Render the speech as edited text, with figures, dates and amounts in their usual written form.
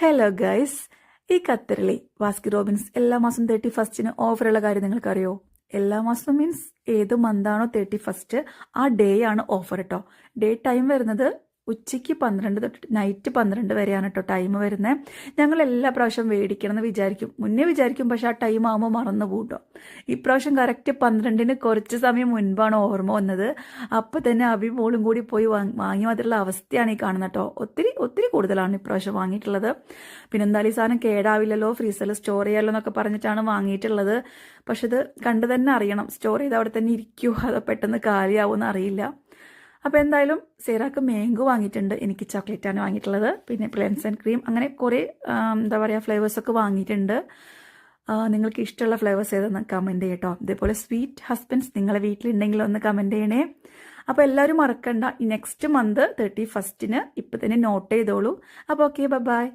Hello guys, ഈ ഖത്തറിലെ Baskin Robbins എല്ലാ മാസം 31 ഓഫറുള്ള കാര്യം നിങ്ങൾക്കറിയോ? എല്ലാ മാസവും മീൻസ് ഏത് മന്താണോ 31 ആ ഡേ ആണ് ഓഫർ കേട്ടോ. ഡേ ടൈം വരുന്നത് ഉച്ചയ്ക്ക് 12 തൊട്ട് നൈറ്റ് 12 വരെയാണ് കേട്ടോ ടൈം വരുന്നത്. ഞങ്ങൾ എല്ലാ പ്രാവശ്യം മേടിക്കണം എന്ന് വിചാരിക്കും, മുന്നേ വിചാരിക്കും, പക്ഷെ ആ ടൈം ആകുമ്പോൾ മറന്നു പോട്ടോ. ഇപ്രാവശ്യം കറക്റ്റ് 12-ന് കുറച്ച് സമയം മുൻപാണ് ഓർമ്മ വന്നത്. അപ്പം തന്നെ അഭി മോളും കൂടി പോയി വാങ്ങി മാത്രമുള്ള അവസ്ഥയാണ് ഈ കാണുന്നത് കേട്ടോ. ഒത്തിരി ഒത്തിരി കൂടുതലാണ് ഇപ്രാവശ്യം വാങ്ങിയിട്ടുള്ളത്. പിന്നെ എന്തായാലും ഈ സാധനം കേടാവില്ലല്ലോ, ഫ്രീസറിൽ സ്റ്റോർ ചെയ്യാമല്ലോ എന്നൊക്കെ പറഞ്ഞിട്ടാണ് വാങ്ങിയിട്ടുള്ളത്. പക്ഷെ ഇത് കണ്ടു തന്നെ അറിയണം, സ്റ്റോർ ചെയ്ത് അവിടെ തന്നെ ഇരിക്കുമോ അതോ പെട്ടെന്ന് കാലിയാവുമെന്ന് അറിയില്ല. അപ്പോൾ എന്തായാലും സേറാക്ക് മാംഗോ വാങ്ങിയിട്ടുണ്ട്, എനിക്ക് ചോക്ലേറ്റാണ് വാങ്ങിയിട്ടുള്ളത്. പിന്നെ പ്ലെൻസ് ആൻഡ് ക്രീം, അങ്ങനെ കുറേ എന്താ പറയുക ഫ്ലേവേഴ്സൊക്കെ വാങ്ങിയിട്ടുണ്ട്. നിങ്ങൾക്ക് ഇഷ്ടമുള്ള ഫ്ലേവേഴ്സ് ഏതെന്ന് കമൻറ്റ് ചെയ്യട്ടോ. ഇതേപോലെ സ്വീറ്റ് ഹസ്ബൻഡ്സ് നിങ്ങളെ വീട്ടിലുണ്ടെങ്കിൽ ഒന്ന് കമൻറ്റ് ചെയ്യണേ. അപ്പോൾ എല്ലാവരും മറക്കണ്ട, ഈ നെക്സ്റ്റ് മന്ത് 31-ന് ഇപ്പം തന്നെ നോട്ട് ചെയ്തോളൂ. അപ്പോൾ ഓക്കെ, ബൈ.